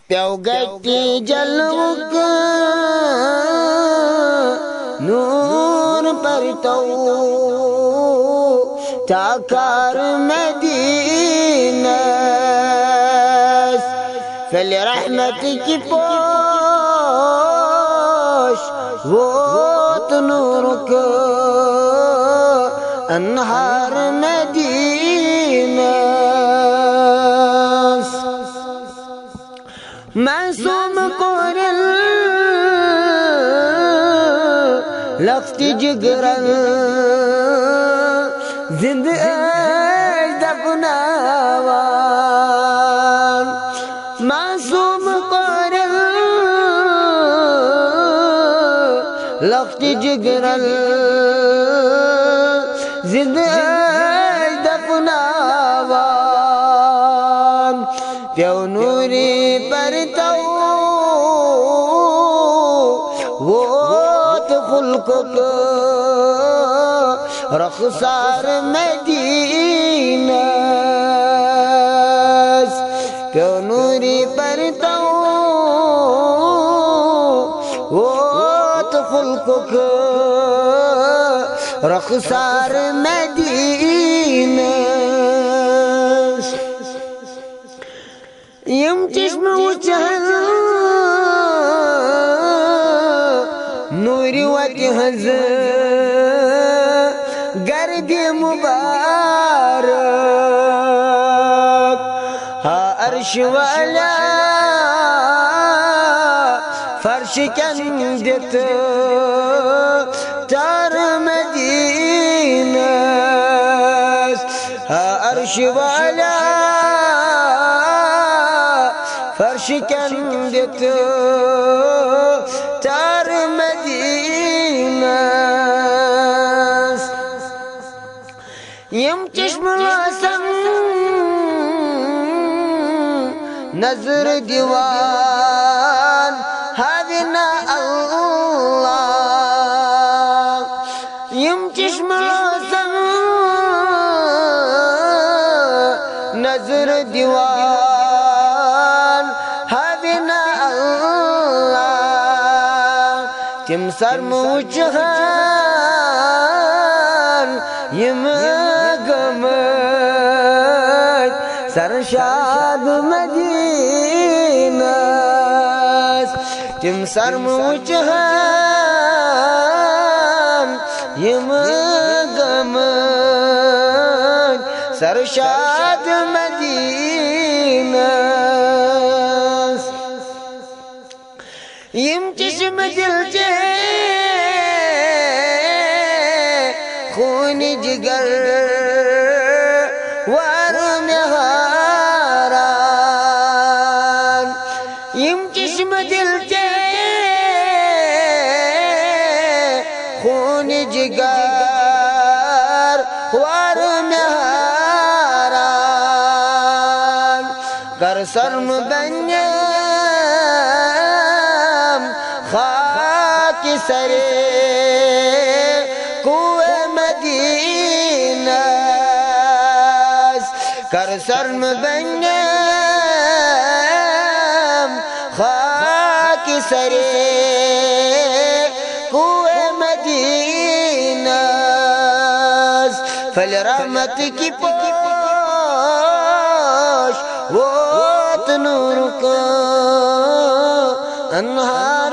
प्योगटी जलमुक नूर पर तो ताकार मदीना फल रहमत की पोश वो तो नूर को अनहार मदीना मासूम कोरल लफ्ती जिगरल जिंद दफनावान मासूम कोरल लफ्ती जिगरल जिंद दफनावान प्यो नूरी पर तो वो तो फुल्क को रखसार मदीना प्यो नूरी पर तो वो तो फुल्क को रखसार मदीना यम चश्म उचहल नूरी वजहज गर्दी मुबारक हा अर्श वाला फर्श कंदित तार मदीना हा अर्श वाला फर्श कंदित तार मदीना यम चश्म लासम नजर दीवान हाविना अल्लाह यम चश्म लासम नजर दीवान हाविना अल्लाह तिम सरमुचहान यम गमत सरशाद मदीना तिम सरमुचहान यम गमत सरशाद मदीना यम चश्म दिल जे खून जिगर वार में हारान यम चश्म दिल जे खून जिगर वार में हारान कर शर्म बन्या खाक सरे कुए मदीना कर शर्म बन्याम खाक सरे कुए मदीना फल रहमत की पोश वो तो नूर को अनहार